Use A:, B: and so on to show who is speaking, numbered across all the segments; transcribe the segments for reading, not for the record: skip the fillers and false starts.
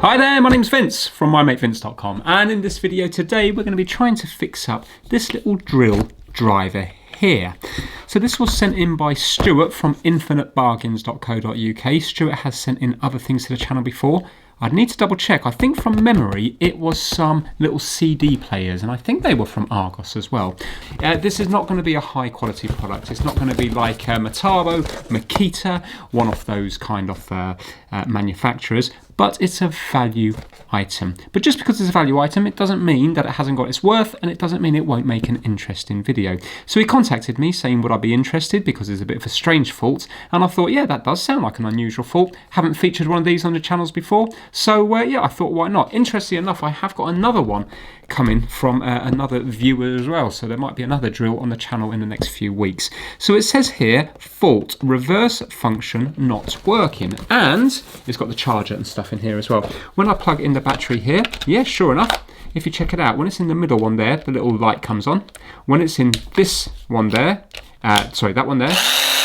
A: Hi there, my name's Vince from mymatevince.com, and in this video today we're going to be trying to fix up this little drill driver here. So this was sent in by Stuart from infinitebargains.co.uk. Stuart has sent in other things to the channel before. I'd need to double check. I think from memory it was some little CD players, and I think they were from Argos as well. This is not going to be a high quality product. It's not going to be like Metabo, Makita, one of those kind of manufacturers, but it's a value item. But just because it's a value item, it doesn't mean that it hasn't got its worth, and it doesn't mean it won't make an interesting video. So he contacted me saying would I be interested, because it's a bit of a strange fault, and I thought, yeah, that does sound like an unusual fault. Haven't featured one of these on the channels before, so yeah, I thought why not. Interestingly enough, I have got another one coming from another viewer as well, so there might be another drill on the channel in the next few weeks. So it says here, fault, reverse function not working, and it's got the charger and stuff in here as well. When I plug in the battery here, yeah, sure enough, if you check it out, when it's in the middle one there, the little light comes on. When it's in this one there, sorry, that one there,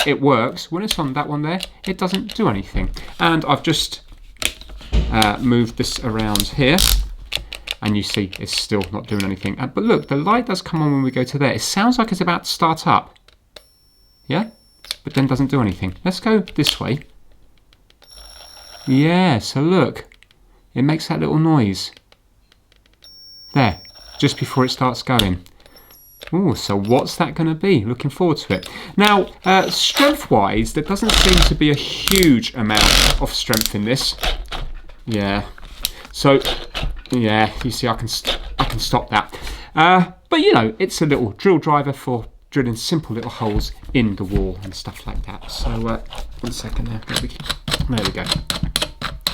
A: it works. When it's on that one there, it doesn't do anything. And I've just moved this around here, and you see it's still not doing anything. But look, the light does come on when we go to there. It sounds like it's about to start up, yeah, but then doesn't do anything. Let's go this way. Yeah, so look, it makes that little noise there just before it starts going. Oh, so what's that going to be? Looking forward to it. Now, strength-wise, there doesn't seem to be a huge amount of strength in this. Yeah, so yeah, you see, I can stop that. But you know, it's a little drill driver for drilling simple little holes in the wall and stuff like that. So 1 second there. There we go.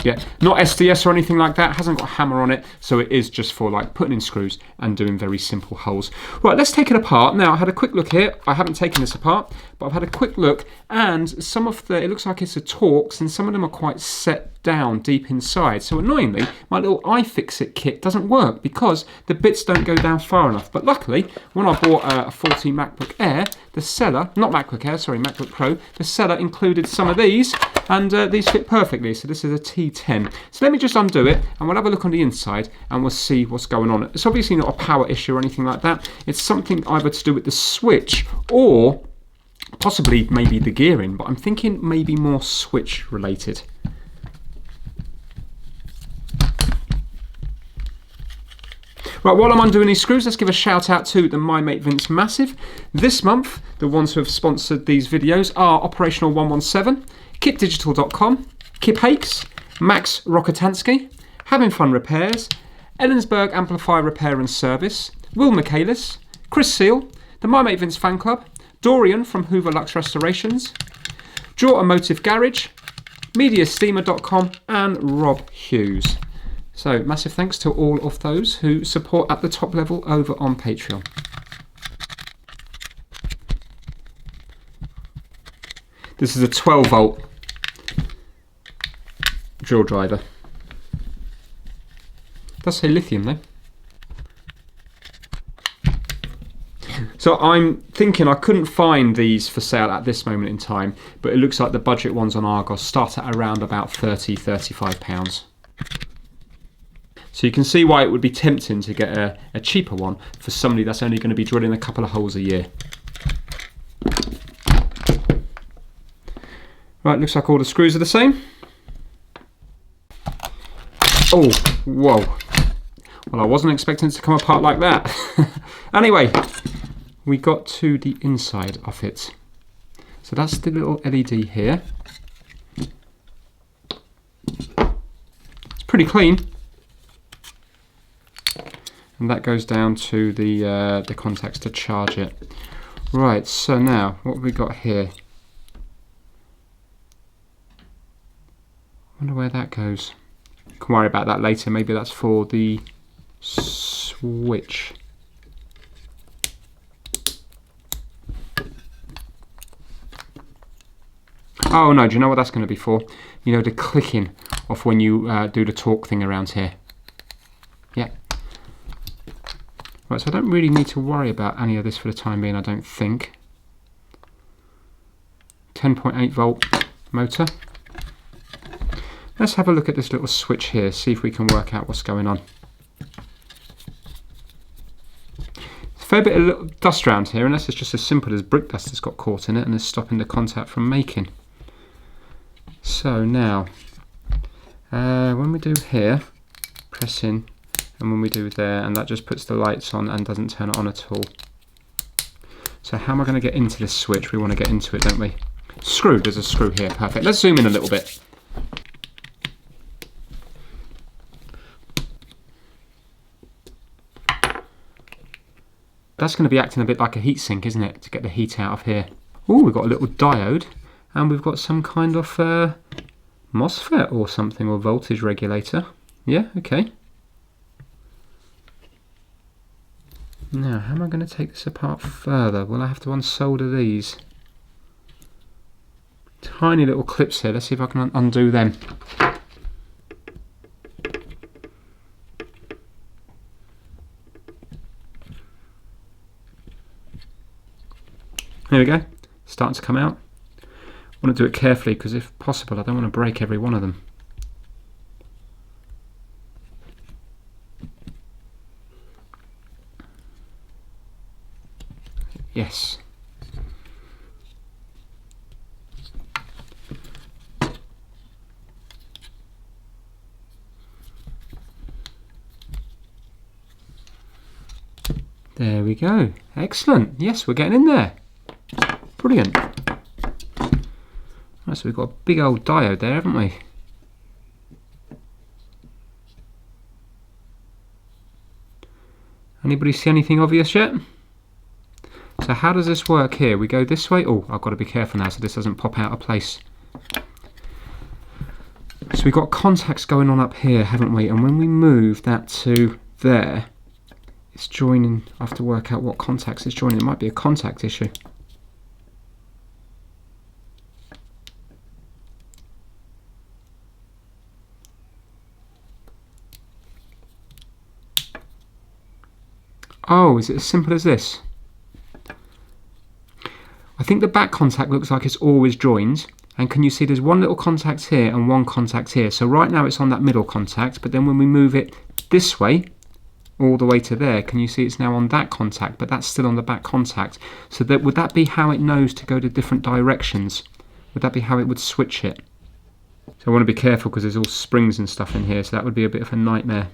A: Yeah, not SDS or anything like that, hasn't got a hammer on it, so it is just for like putting in screws and doing very simple holes. Right, let's take it apart. Now, I had a quick look here. I haven't taken this apart, but I've had a quick look, and some of the, it looks like it's a Torx, and some of them are quite set down deep inside. So annoyingly, my little iFixit kit doesn't work because the bits don't go down far enough. But luckily, when I bought a 14 MacBook Air, the seller, not MacBook Air, sorry, MacBook Pro, the seller included some of these, and these fit perfectly. So this is a T10. So let me just undo it, and we'll have a look on the inside, and we'll see what's going on. It's obviously not a power issue or anything like that. It's something either to do with the switch or possibly maybe the gearing, but I'm thinking maybe more switch related. Right, while I'm undoing these screws, let's give a shout out to the My Mate Vince Massive. This month, the ones who have sponsored these videos are Operational 117, KitDigital.com, Kip Hakes, Max Rokotansky, Having Fun Repairs, Ellensburg Amplifier Repair and Service, Will Michaelis, Chris Seal, the My Mate Vince Fan Club, Dorian from Hoover Lux Restorations, Jaw Automotive Garage, MediaSteamer.com, and Rob Hughes. So massive thanks to all of those who support at the top level over on Patreon. This is a 12 volt drill driver. It does say lithium though. So I'm thinking I couldn't find these for sale at this moment in time, but it looks like the budget ones on Argos start at around about £30–35. So you can see why it would be tempting to get a cheaper one for somebody that's only going to be drilling a couple of holes a year. Right, looks like all the screws are the same. Oh, whoa. Well, I wasn't expecting it to come apart like that. Anyway, we got to the inside of it. So that's the little LED here. It's pretty clean. And that goes down to the contacts to charge it. Right, so now what have we got here? I wonder where that goes. You can worry about that later. Maybe that's for the switch. Oh no, do you know what that's going to be for? You know, the clicking of when you do the torque thing around here. Yeah. Right, so I don't really need to worry about any of this for the time being, I don't think. 10.8 volt motor. Let's have a look at this little switch here, see if we can work out what's going on. A fair bit of dust around here, unless it's just as simple as brick dust that's got caught in it and is stopping the contact from making. So now, when we do here, press in, and when we do there, and that just puts the lights on and doesn't turn it on at all. So how am I going to get into this switch? We want to get into it, don't we? Screw, there's a screw here, perfect. Let's zoom in a little bit. That's going to be acting a bit like a heatsink, isn't it, to get the heat out of here. Oh, we've got a little diode, and we've got some kind of MOSFET or something, or voltage regulator. Yeah, okay. Now, how am I going to take this apart further? Will I have to unsolder these? Tiny little clips here. Let's see if I can undo them. There we go, starting to come out. I want to do it carefully because if possible I don't want to break every one of them. Yes. There we go, excellent. Yes, we're getting in there. Brilliant. Right, so we've got a big old diode there, haven't we? Anybody see anything obvious yet? So how does this work here? We go this way. Oh, I've got to be careful now so this doesn't pop out of place. So we've got contacts going on up here, haven't we? And when we move that to there, it's joining. I have to work out what contacts it's joining. It might be a contact issue. Oh, is it as simple as this? I think the back contact looks like it's always joined, and can you see there's one little contact here and one contact here. So right now it's on that middle contact, but then when we move it this way, all the way to there, can you see it's now on that contact, but that's still on the back contact. So that would that be how it knows to go to different directions? Would that be how it would switch it? So I want to be careful because there's all springs and stuff in here, so that would be a bit of a nightmare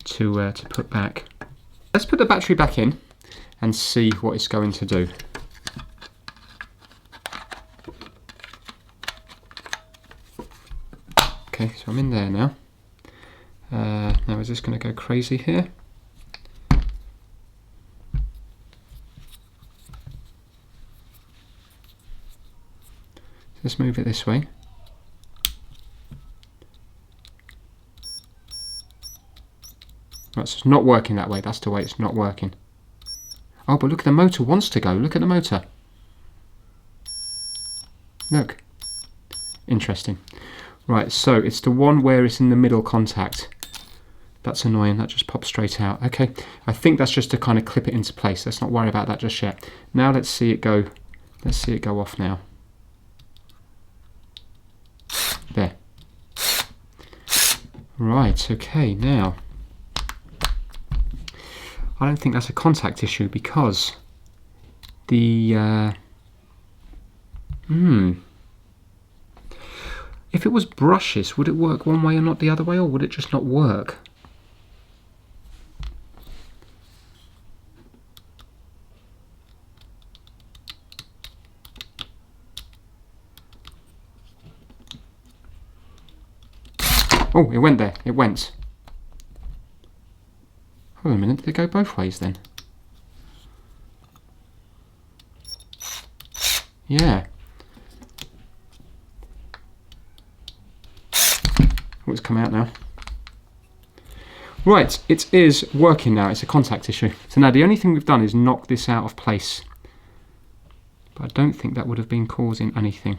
A: to put back. Let's put the battery back in and see what it's going to do. Okay, so I'm in there now. Now is this going to go crazy here? Let's move it this way. That's not working that way, that's the way it's not working. Oh, but look, the motor wants to go. Look at the motor. Look. Interesting. Right, so it's the one where it's in the middle contact. That's annoying, that just pops straight out. Okay, I think that's just to kind of clip it into place. Let's not worry about that just yet. Now let's see it go. Let's see it go off now. There. Right, okay, now. I don't think that's a contact issue because the if it was brushes, would it work one way and not the other way, or would it just not work? Oh, it went there. It went. Hold on a minute, did it go both ways then? Yeah. Oh, it's come out now. Right, it is working now. It's a contact issue. So now the only thing we've done is knock this out of place. But I don't think that would have been causing anything.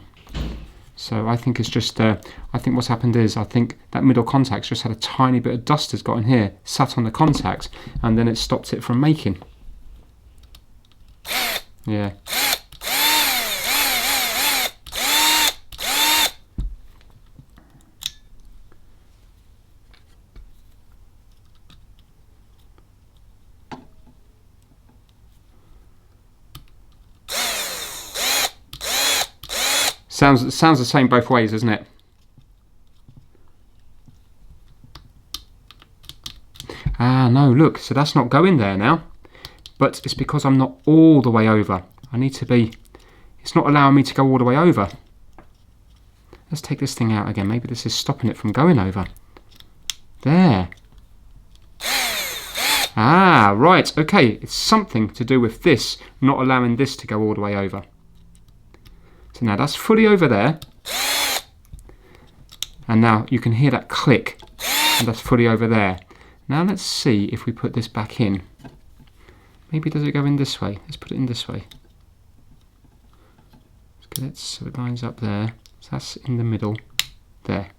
A: So I think it's just, I think what's happened is, I think that middle contact's just had a tiny bit of dust has got in here, sat on the contact, and then it stopped it from making. Yeah. Sounds the same both ways, isn't it? Ah, no, look, so that's not going there now. But it's because I'm not all the way over. I need to be, it's not allowing me to go all the way over. Let's take this thing out again. Maybe this is stopping it from going over. There. Ah, right, okay. It's something to do with this, not allowing this to go all the way over. So now that's fully over there. And now you can hear that click. And that's fully over there. Now let's see if we put this back in. Maybe does it go in this way? Let's put it in this way. Let's get it so it lines up there. So that's in the middle. There.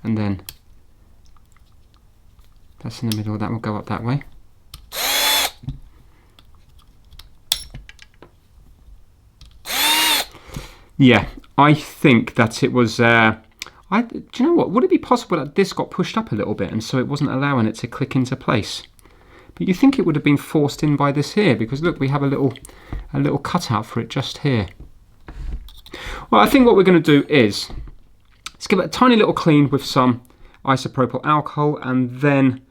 A: And then that's in the middle. That will go up that way. Yeah, I think that it was... do you know what? Would it be possible that this got pushed up a little bit and so it wasn't allowing it to click into place? But you think it would have been forced in by this here, because look, we have a little cutout for it just here. Well, I think what we're going to do is let's give it a tiny little clean with some isopropyl alcohol, and then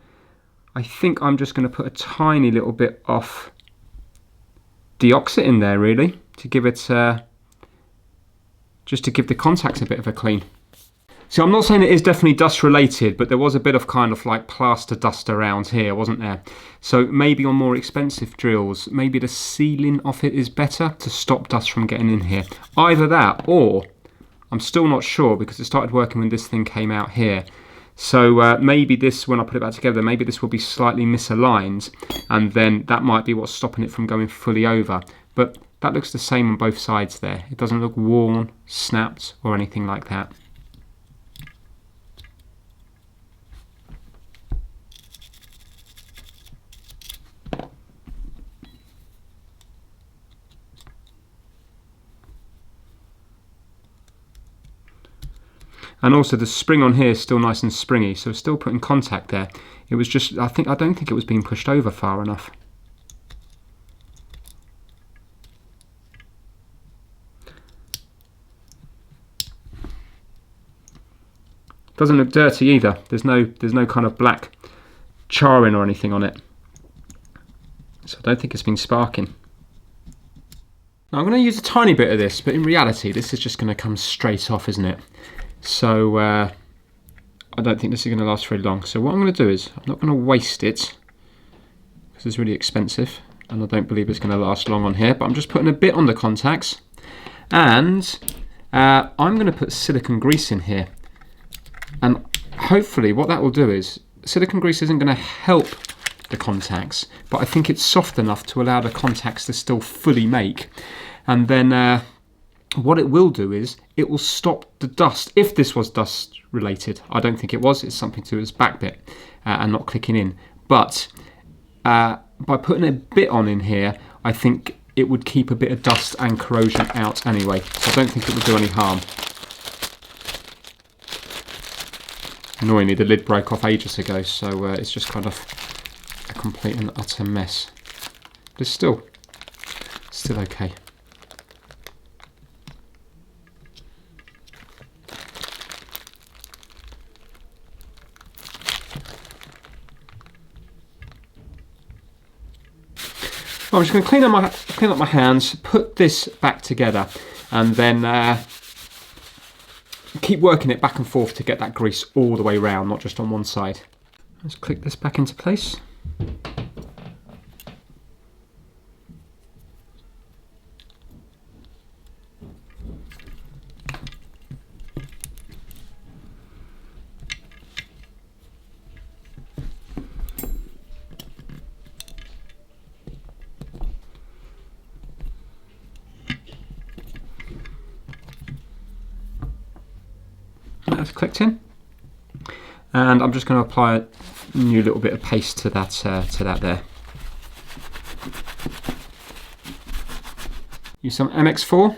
A: I think I'm just going to put a tiny little bit of deoxit in there, really, to give it just to give the contacts a bit of a clean. So I'm not saying it is definitely dust related, but there was a bit of kind of like plaster dust around here, wasn't there? So maybe on more expensive drills, maybe the sealing of it is better to stop dust from getting in here. Either that, or I'm still not sure, because it started working when this thing came out here. So maybe this, when I put it back together, maybe this will be slightly misaligned, and then that might be what's stopping it from going fully over. But that looks the same on both sides there. It doesn't look worn, snapped, or anything like that. And also the spring on here is still nice and springy, so it's still putting contact there. It was just, I don't think it was being pushed over far enough. Doesn't look dirty either. There's no kind of black charring or anything on it. So I don't think it's been sparking. Now I'm going to use a tiny bit of this, but in reality this is just going to come straight off, isn't it? So I don't think this is going to last very long. So what I'm going to do is, I'm not going to waste it, because it's really expensive and I don't believe it's going to last long on here, but I'm just putting a bit on the contacts, and I'm going to put silicone grease in here, and hopefully what that will do is, silicone grease isn't going to help the contacts, but I think it's soft enough to allow the contacts to still fully make. And then what it will do is it will stop the dust, if this was dust related. I don't think it was, it's something to its back bit and not clicking in. But by putting a bit on in here, I think it would keep a bit of dust and corrosion out anyway. So I don't think it would do any harm. Annoyingly, the lid broke off ages ago, so it's just kind of a complete and utter mess. But it's still okay. I'm just going to clean up my hands, put this back together, and then keep working it back and forth to get that grease all the way round, not just on one side. Let's click this back into place. That's clicked in, and I'm just going to apply a new little bit of paste to that there. Use some MX4.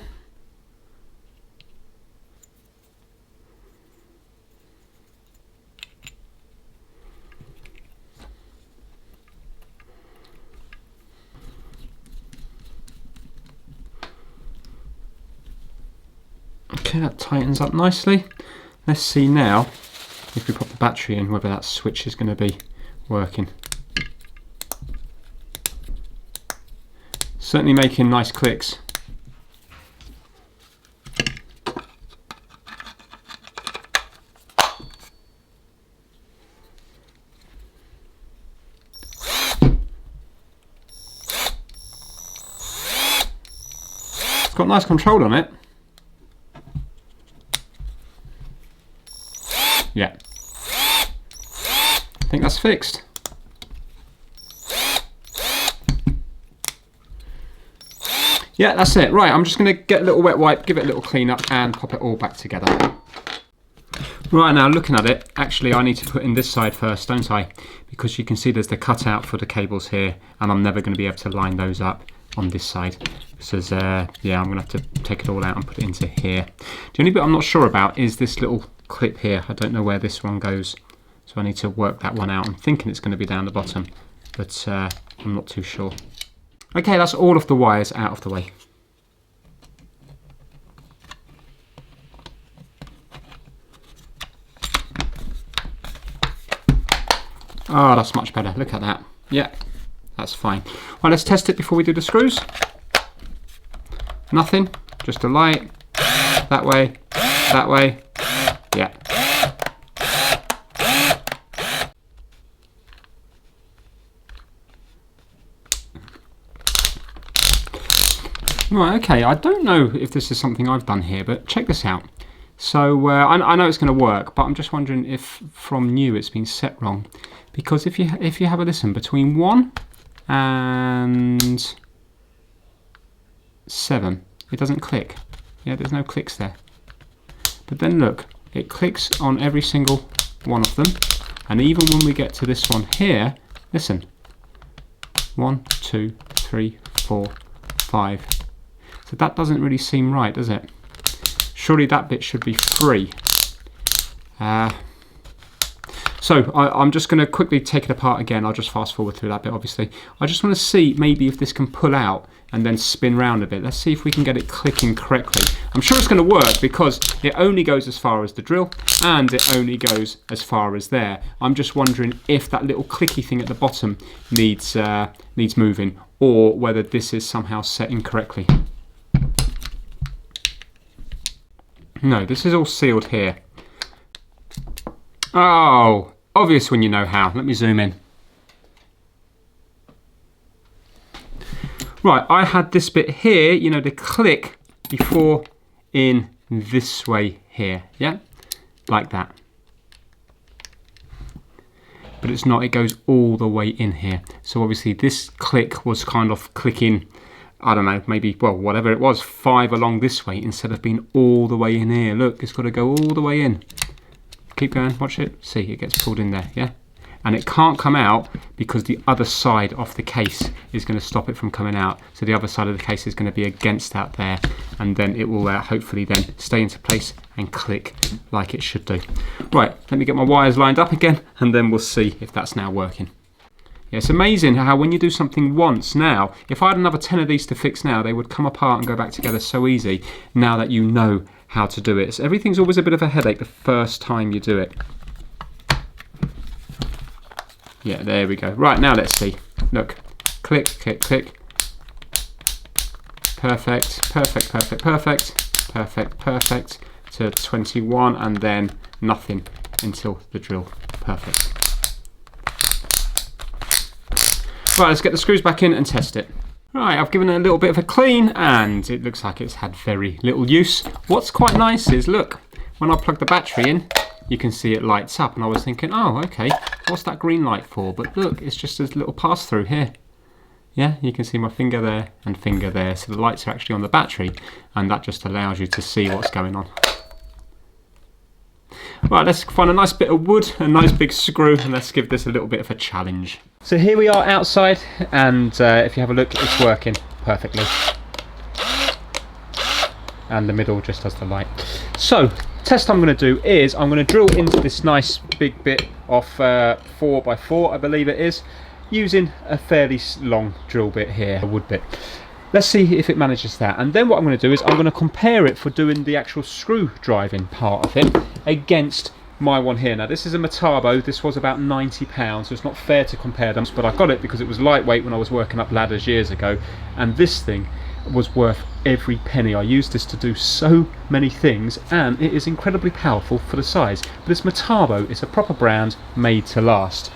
A: Okay, that tightens up nicely. Let's see now if we pop the battery in whether that switch is going to be working. Certainly making nice clicks. It's got nice control on it. Yeah. I think that's fixed. Yeah, that's it. Right, I'm just going to get a little wet wipe, give it a little clean up and pop it all back together. Right, now looking at it, actually I need to put in this side first, don't I? Because you can see there's the cutout for the cables here and I'm never going to be able to line those up on this side. Because yeah, I'm going to have to take it all out and put it into here. The only bit I'm not sure about is this little clip here. I don't know where this one goes, so I need to work that one out. I'm thinking it's going to be down the bottom, but I'm not too sure. Okay, that's all of the wires out of the way. Oh, that's much better. Look at that. Yeah, that's fine. Well, let's test it before we do the screws. Nothing, just a light. That way, that way. Yeah. Right, okay, I don't know if this is something I've done here, but check this out. So I know it's going to work, but I'm just wondering if from new it's been set wrong. Because if you have a listen, between 1 and 7, it doesn't click. Yeah, there's no clicks there. But then look, it clicks on every single one of them. And even when we get to this one here, listen. 1, 2, 3, 4, 5. So that doesn't really seem right, does it? Surely that bit should be free. So I'm just going to quickly take it apart again. I'll just fast forward through that bit, obviously. I just want to see maybe if this can pull out and then spin round a bit. Let's see if we can get it clicking correctly. I'm sure it's going to work because it only goes as far as the drill and it only goes as far as there. I'm just wondering if that little clicky thing at the bottom needs moving, or whether this is somehow set incorrectly. No, this is all sealed here. Oh, obvious when you know how. Let me zoom in. Right, I had this bit here, you know, the click before in this way here, yeah? Like that. But it's not, it goes all the way in here. So obviously this click was kind of clicking, I don't know, maybe, well, whatever it was, 5 along this way instead of being all the way in here. Look, it's got to go all the way in. Keep going, watch it. See, it gets pulled in there, yeah? And it can't come out because the other side of the case is going to stop it from coming out. So the other side of the case is going to be against that there, and then it will hopefully then stay into place and click like it should do. Right, let me get my wires lined up again, and then we'll see if that's now working. Yeah, it's amazing how when you do something once now, if I had another 10 of these to fix now, they would come apart and go back together so easy now that you know how to do it. So everything's always a bit of a headache the first time you do it. Yeah, there we go. Right, now let's see. Look, click, click, click. Perfect, perfect, perfect, perfect, perfect, perfect, to 21, and then nothing until the drill. Perfect. Right, let's get the screws back in and test it. Right, I've given it a little bit of a clean and it looks like it's had very little use. What's quite nice is, look, when I plug the battery in, you can see it lights up, and I was thinking, oh, okay, what's that green light for? But look, it's just a little pass through here. Yeah, you can see my finger there and finger there, so the lights are actually on the battery, and that just allows you to see what's going on. Right, let's find a nice bit of wood, a nice big screw, and let's give this a little bit of a challenge. So here we are outside, and if you have a look, it's working perfectly. And the middle just has the light. So, test I'm going to do is, I'm going to drill into this nice big bit of 4x4, I believe it is, using a fairly long drill bit here, a wood bit. let's see if it manages that. And then what I'm going to do is I'm going to compare it for doing the actual screw driving part of it against my one here. Now this is a Metabo. This was about £90, so it's not fair to compare them, but I got it because it was lightweight when I was working up ladders years ago, and this thing was worth every penny. I used this to do so many things, and it is incredibly powerful for the size. But it's Metabo. It's a proper brand, made to last.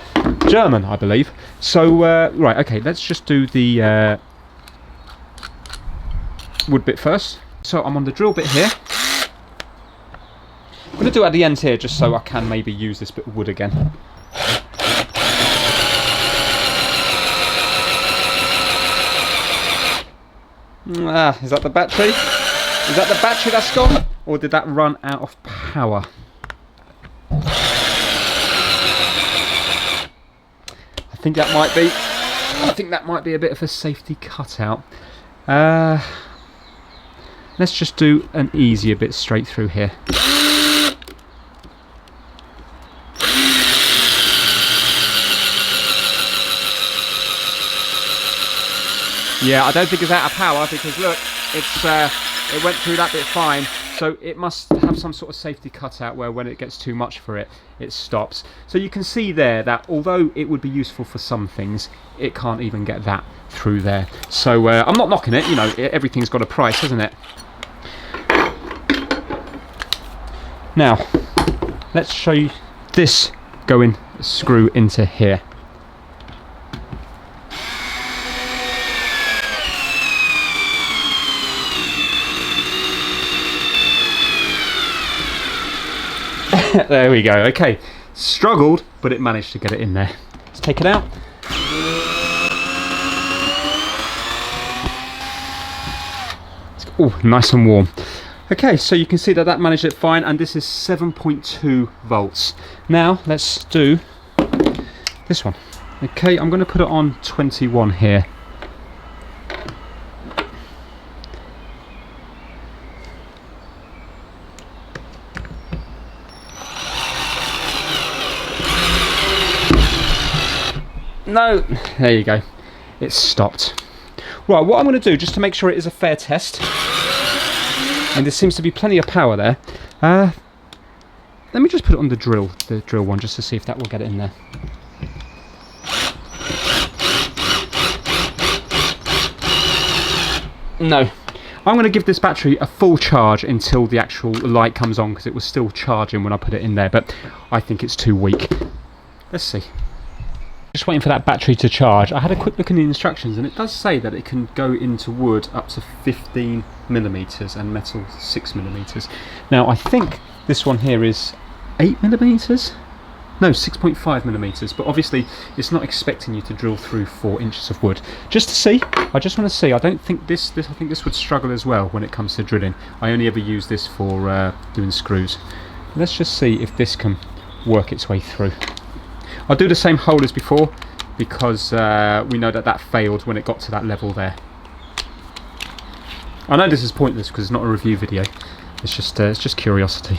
A: German, I believe. So right, okay, let's just do the wood bit first. So I'm on the drill bit here. I'm going to do it at the end here just so I can maybe use this bit of wood again. Is that the battery? Is that the battery that's gone? Or did that run out of power? I think that might be. I think that might be a bit of a safety cutout. Let's just do an easier bit straight through here. Yeah, I don't think it's out of power because look, it went through that bit fine. So it must have some sort of safety cutout where when it gets too much for it, it stops. So you can see there that although it would be useful for some things, it can't even get that through there. So I'm not knocking it, you know, everything's got a price, hasn't it? Now, let's show you this going screw into here. There we go. Okay, struggled, but it managed to get it in there. Let's take it out. Oh, nice and warm. Okay, so you can see that that managed it fine, and this is 7.2 volts. Now let's do this one. Okay, I'm going to put it on 21 here. No, there you go, it's stopped. Right, what I'm going to do, just to make sure it is a fair test, and there seems to be plenty of power there, let me just put it on the drill one, just to see if that will get it in there. No, I'm going to give this battery a full charge until the actual light comes on, because it was still charging when I put it in there, but I think it's too weak. Let's see. Just waiting for that battery to charge. I had a quick look in the instructions and it does say that it can go into wood up to 15mm and metal 6mm. Now I think this one here is 8mm? No, 6.5mm, but obviously it's not expecting you to drill through 4 inches of wood. Just to see, I just want to see. I don't think I think this would struggle as well when it comes to drilling. I only ever use this for doing screws. Let's just see if this can work its way through. I'll do the same hole as before because we know that that failed when it got to that level there. I know this is pointless because it's not a review video. It's just curiosity.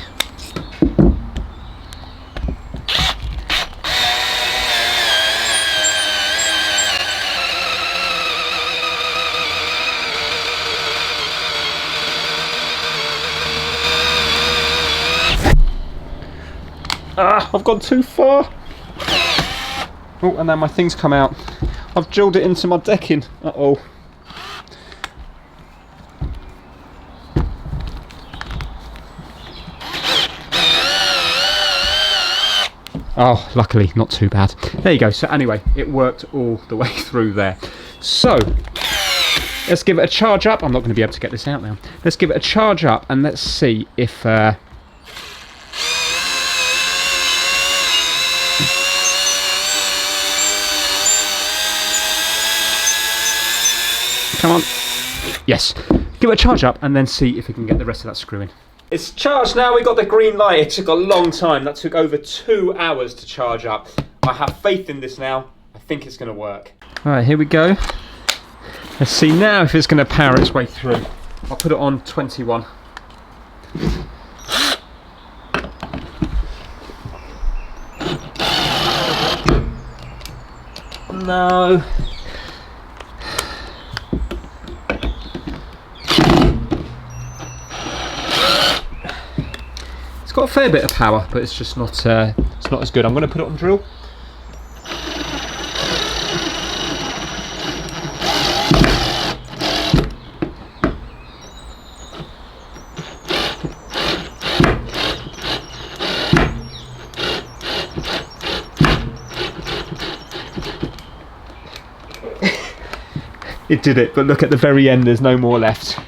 A: Ah, I've gone too far. Oh, and now my thing's come out. I've drilled it into my decking. Uh-oh. Oh, luckily not too bad. There you go. So anyway, it worked all the way through there. So, let's give it a charge up. I'm not going to be able to get this out now. Let's give it a charge up and let's see if... Come on. Yes. Give it a charge up and then see if we can get the rest of that screw in. It's charged now. We got the green light. It took a long time. That took over 2 hours to charge up. I have faith in this now. I think it's going to work. Alright, here we go. Let's see now if it's going to power its way through. I'll put it on 21. No. got a fair bit of power, but it's just not it's not as good. I'm going to put it on drill. It did it, but look at the very end, there's no more left.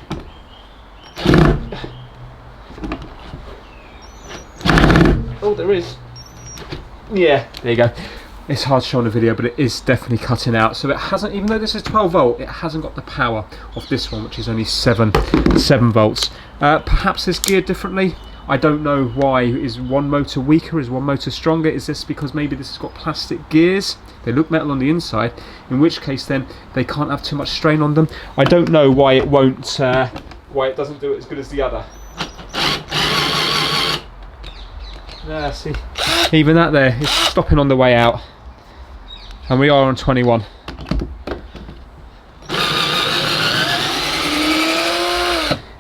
A: Oh, there is. Yeah, there you go. It's hard to show on the video, but it is definitely cutting out. So it hasn't, even though this is 12 volt, it hasn't got the power of this one, which is only 7 volts. Perhaps it's geared differently. I don't know why. Is one motor weaker? Is one motor stronger? Is this because maybe this has got plastic gears? They look metal on the inside, in which case then they can't have too much strain on them. I don't know why it won't, why it doesn't do it as good as the other. See, even that there is stopping on the way out, and we are on 21.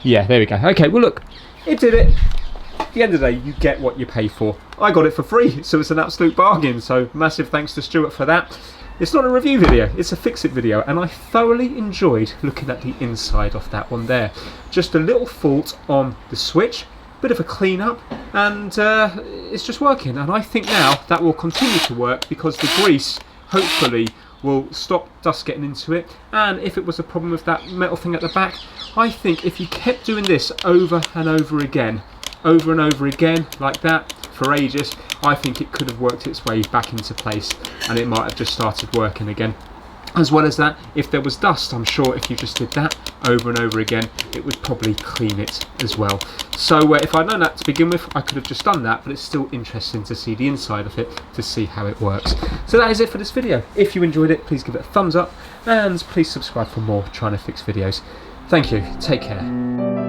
A: Yeah, there we go. Okay, well look, it did it. At the end of the day, you get what you pay for. I got it for free, so it's an absolute bargain. So massive thanks to Stuart for that. It's not a review video, it's a fix-it video, and I thoroughly enjoyed looking at the inside of that one there. Just a little fault on the switch, bit of a clean up, and it's just working. And I think now that will continue to work because the grease hopefully will stop dust getting into it. And if it was a problem with that metal thing at the back, I think if you kept doing this over and over again like that for ages, I think it could have worked its way back into place and it might have just started working again. As well as that, if there was dust, I'm sure if you just did that over and over again, it would probably clean it as well. So if I'd known that to begin with, I could have just done that, but it's still interesting to see the inside of it, to see how it works. So that is it for this video. If you enjoyed it, please give it a thumbs up, and please subscribe for more Trying to Fix videos. Thank you, take care.